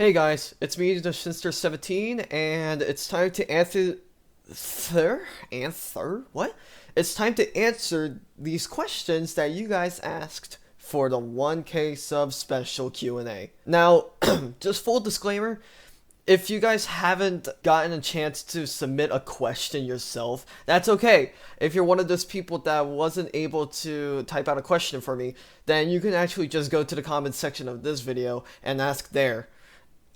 Hey guys, it's me, the Shinster17, and it's time to what? It's time to answer these questions that you guys asked for the 1K sub special Q&A. Now, just full disclaimer, if you guys haven't gotten a chance to submit a question yourself, that's okay. If you're one of those people that wasn't able to type out a question for me, then you can actually just go to the comments section of this video and ask there.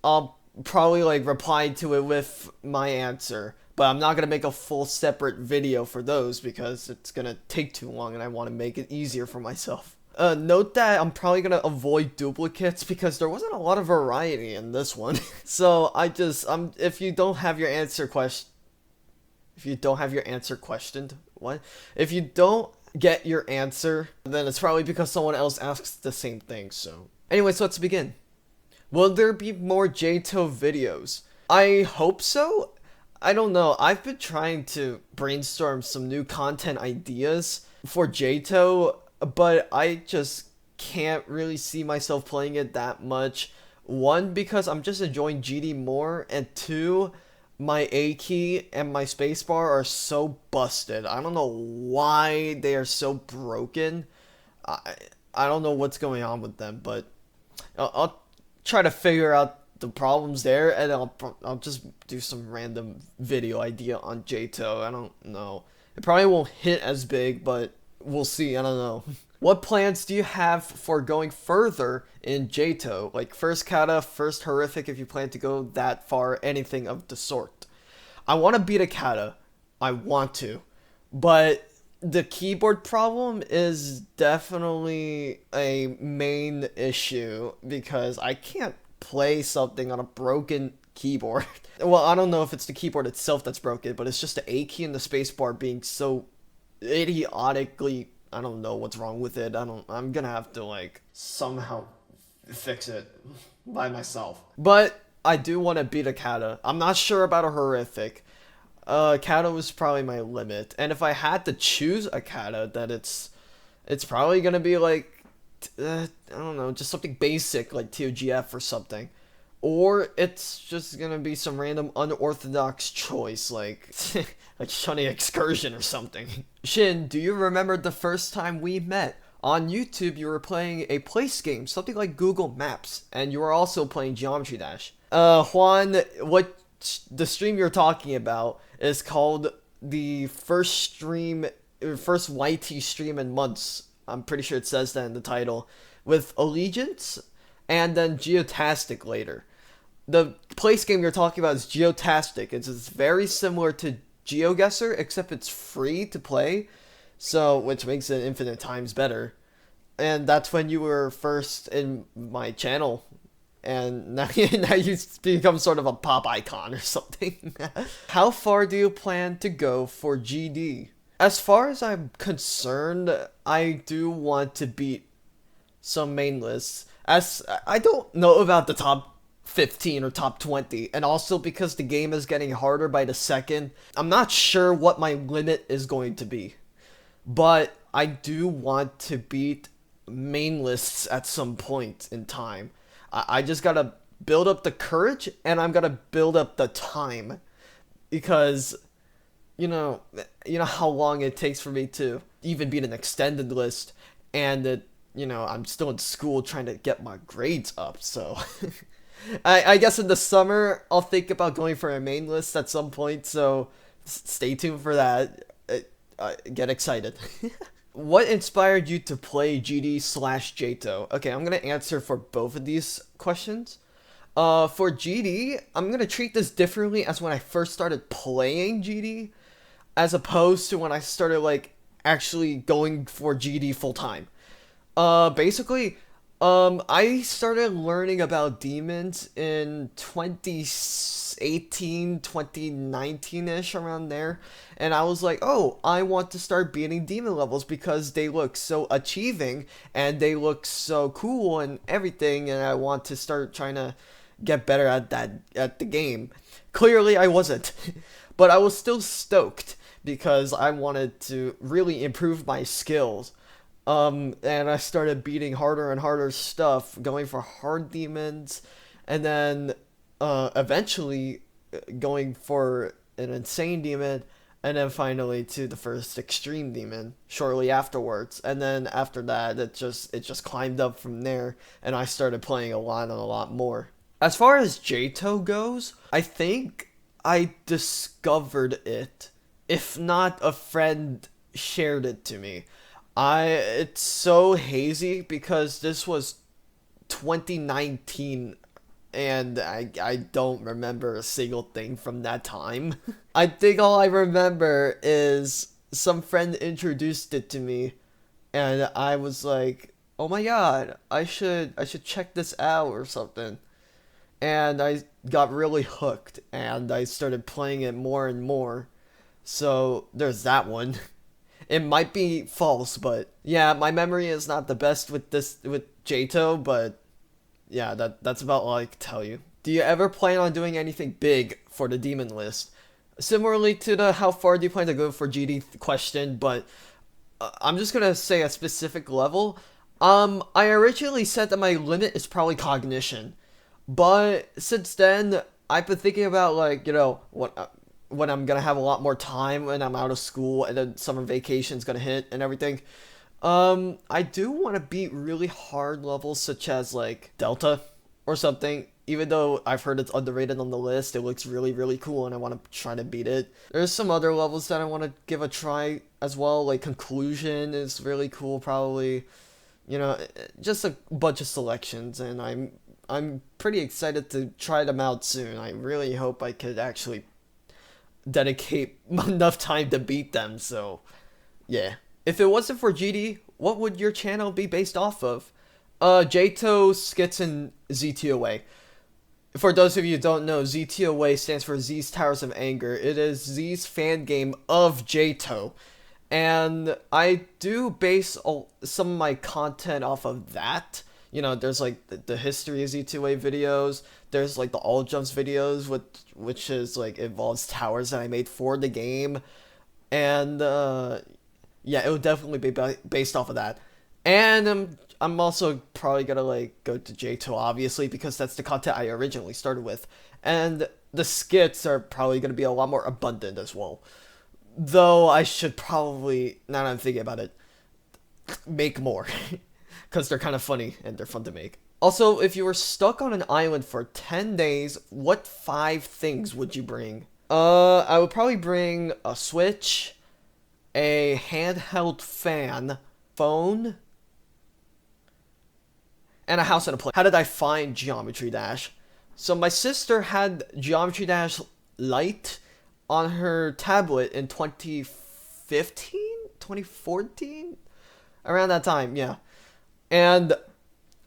I'll probably reply to it with my answer, but I'm not gonna make a full separate video for those because it's gonna take too long and I want to make it easier for myself. Note that I'm probably gonna avoid duplicates because there wasn't a lot of variety in this one. So if you don't have your answer questioned, what? If you don't get your answer, then it's probably because someone else asks the same thing. So, anyways, let's begin. Will there be more JTO videos? I hope so. I don't know. I've been trying to brainstorm some new content ideas for JTO, but I just can't really see myself playing it that much. One, because I'm just enjoying GD more, and two, my A key and my spacebar are so busted. I don't know why they are so broken. I don't know what's going on with them, but I'll try to figure out the problems there, and I'll just do some random video idea on JTO. I don't know. It probably won't hit as big, but we'll see. I don't know. What plans do you have for going further in JTO? Like first kata, first horrific if you plan to go that far, anything of the sort. I want to beat a kata. I want to. But the keyboard problem is definitely a main issue because I can't play something on a broken keyboard. Well, I don't know if it's the keyboard itself that's broken, but it's just the A key and the spacebar being so idiotically, I don't know what's wrong with it. I'm gonna have to somehow fix it by myself. But I do want to beat a kata. I'm not sure about a horrific. Kata was probably my limit, and if I had to choose a kata, then it's probably gonna be I don't know, just something basic like TOGF or something, or it's just gonna be some random unorthodox choice like like Shunny Excursion or something. Shin, do you remember the first time we met? On YouTube, you were playing a place game, something like Google Maps, and you were also playing Geometry Dash. Juan, what the stream you're talking about is called the first YT stream in months. I'm pretty sure it says that in the title, with Allegiance and then Geotastic later. The place game you're talking about is Geotastic. It's very similar to GeoGuessr, except it's free to play, so which makes it infinite times better. And that's when you were first in my channel. And now you become sort of a pop icon or something. How far do you plan to go for GD? As far as I'm concerned, I do want to beat some main lists. As I don't know about the top 15 or top 20, and also because the game is getting harder by the second, I'm not sure what my limit is going to be. But I do want to beat main lists at some point in time. I just gotta build up the courage, and I'm gonna build up the time, because you know how long it takes for me to even beat an extended list, and I'm still in school trying to get my grades up. So I guess in the summer I'll think about going for a main list at some point. So stay tuned for that. Get excited. What inspired you to play GD/JTO? Okay, I'm gonna answer for both of these questions. For GD, I'm gonna treat this differently as when I first started playing GD, as opposed to when I started actually going for GD full time. Basically, I started learning about demons in 2018, 2019-ish, around there, and I was like, oh, I want to start beating demon levels because they look so achieving, and they look so cool and everything, and I want to start trying to get better at the game. Clearly, I wasn't, but I was still stoked because I wanted to really improve my skills. And I started beating harder and harder stuff, going for hard demons, and then eventually going for an insane demon, and then finally to the first extreme demon shortly afterwards. And then after that, it just climbed up from there, and I started playing a lot and a lot more. As far as JTO goes, I think I discovered it. If not, a friend shared it to me. It's so hazy because this was 2019, and I don't remember a single thing from that time. I think all I remember is some friend introduced it to me, and I was like, "Oh my god, I should check this out or something." And I got really hooked, and I started playing it more and more. So there's that one. It might be false, but yeah, my memory is not the best with JTO, but yeah, that's about all I can tell you. Do you ever plan on doing anything big for the demon list? Similarly to the how far do you plan to go for GD question, but I'm just gonna say a specific level. I originally said that my limit is probably cognition, but since then I've been thinking about, like, what when I'm gonna have a lot more time when I'm out of school and then summer vacation's gonna hit and everything. I do want to beat really hard levels such as like Delta or something. Even though I've heard it's underrated on the list, it looks really, really cool and I want to try to beat it. There's some other levels that I want to give a try as well, like Conclusion is really cool probably. Just a bunch of selections, and I'm pretty excited to try them out soon. I really hope I could actually dedicate enough time to beat them, so yeah. If it wasn't for GD, what would your channel be based off of? JTO, Skits, and ZTOA. For those of you who don't know, ZTOA stands for Z's Towers of Anger. It is Z's fan game of JTO. And I do base some of my content off of that. There's like the history of Z2A videos. There's like the all jumps videos, which is like involves towers that I made for the game. And yeah, it would definitely be based off of that. And I'm also probably gonna like go to JTO obviously because that's the content I originally started with. And the skits are probably gonna be a lot more abundant as well. Though I should probably, now that I'm thinking about it, make more. Because they're kind of funny and they're fun to make. Also, if you were stuck on an island for 10 days, what 5 things would you bring? I would probably bring a Switch, a handheld fan, phone, and a house and a plane. How did I find Geometry Dash? So my sister had Geometry Dash Lite on her tablet in 2015? 2014? Around that time, yeah. And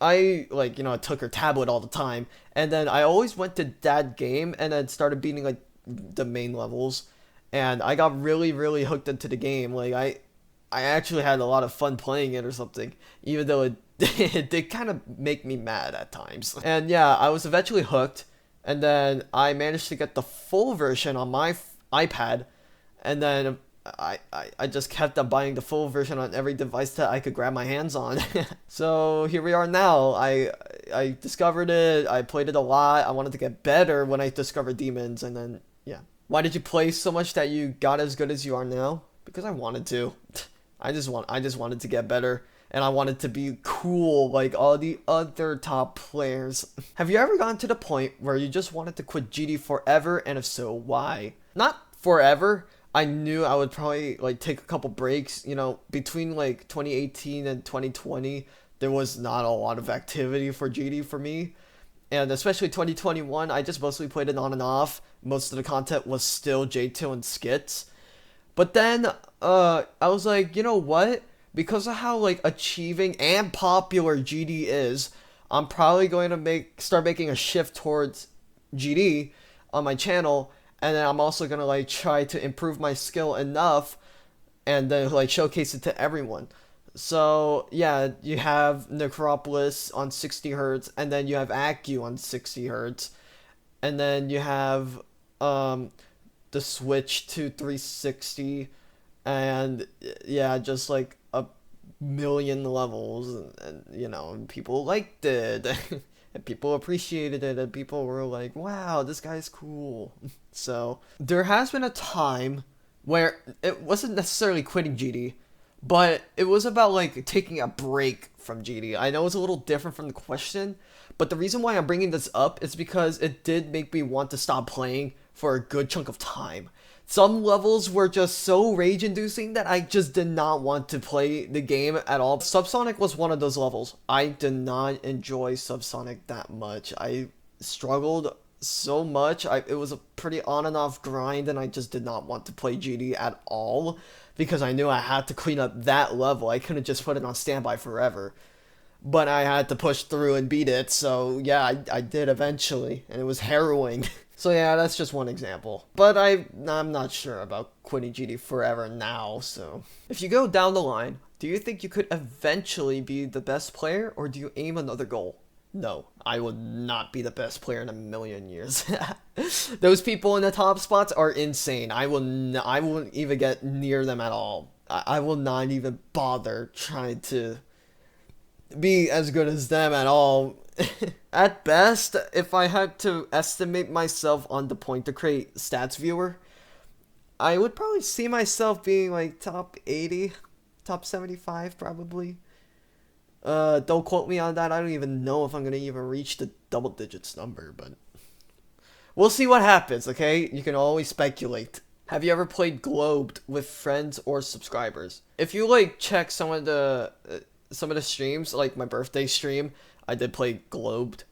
I, I took her tablet all the time. And then I always went to that game and then started beating, like, the main levels. And I got really, really hooked into the game. Like, I actually had a lot of fun playing it or something. Even though it did kind of make me mad at times. And yeah, I was eventually hooked. And then I managed to get the full version on my iPad. And then I just kept on buying the full version on every device that I could grab my hands on. So here we are now. I discovered it. I played it a lot. I wanted to get better when I discovered demons. And then, yeah. Why did you play so much that you got as good as you are now? Because I wanted to. I just wanted to get better. And I wanted to be cool like all the other top players. Have you ever gotten to the point where you just wanted to quit GD forever, and if so, why? Not forever. I knew I would probably like take a couple breaks, between like 2018 and 2020, there was not a lot of activity for GD for me. And especially 2021, I just mostly played it on and off. Most of the content was still J2 and skits. But then, I was like, you know what? Because of how like achieving and popular GD is, I'm probably going to start making a shift towards GD on my channel, and then I'm also gonna like try to improve my skill enough, and then like showcase it to everyone. So yeah, you have Necropolis on 60 hertz, and then you have Acu on 60 hertz, and then you have the Switch to 360, and yeah, just like a million levels, and people liked it. and people appreciated it, and people were like, wow, this guy's cool. So there has been a time where it wasn't necessarily quitting GD, but it was about like taking a break from GD. I know it's a little different from the question, but the reason why I'm bringing this up is because it did make me want to stop playing for a good chunk of time. Some levels were just so rage-inducing that I just did not want to play the game at all. Subsonic was one of those levels. I did not enjoy Subsonic that much. I struggled so much. It was a pretty on and off grind, and I just did not want to play GD at all because I knew I had to clean up that level. I couldn't just put it on standby forever. But I had to push through and beat it, so yeah, I did eventually, and it was harrowing. So yeah, that's just one example. But I'm not sure about quitting GD forever now, so. If you go down the line, do you think you could eventually be the best player, or do you aim another goal? No, I would not be the best player in a million years. Those people in the top spots are insane. I wouldn't even get near them at all. I will not even bother trying to be as good as them at all. At best, if I had to estimate myself on the point to create stats viewer, I would probably see myself being like top 80, top 75 probably. Don't quote me on that. I don't even know if I'm gonna even reach the double digits number, but we'll see what happens, okay? You can always speculate. Have you ever played Globed with friends or subscribers? If you like check some of the streams, like my birthday stream, I did play Globed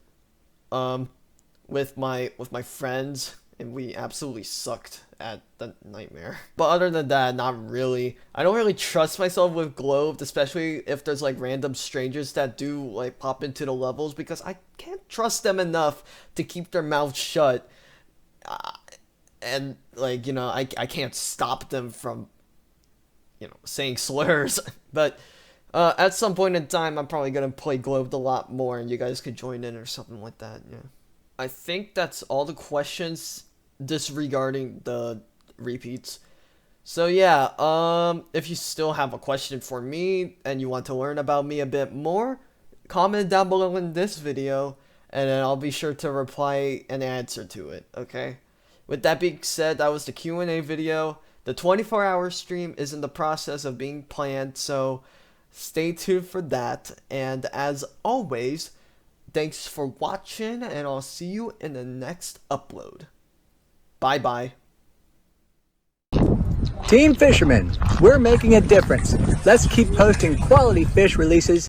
with my friends, and we absolutely sucked at the nightmare. But other than that, not really. I don't really trust myself with Globed, especially if there's like random strangers that do like pop into the levels, because I can't trust them enough to keep their mouths shut. And like, you know, I can't stop them from, you know, saying slurs. But at some point in time, I'm probably gonna play Globed a lot more, and you guys could join in or something like that. Yeah, I think that's all the questions disregarding the repeats. So yeah, if you still have a question for me and you want to learn about me a bit more, comment down below in this video, and then I'll be sure to reply and answer to it. Okay. With that being said, that was the Q&A video. The 24-hour stream is in the process of being planned, so stay tuned for that. And as always, thanks for watching, and I'll see you in the next upload. Bye bye. Team Fisherman, we're making a difference. Let's keep posting quality fish releases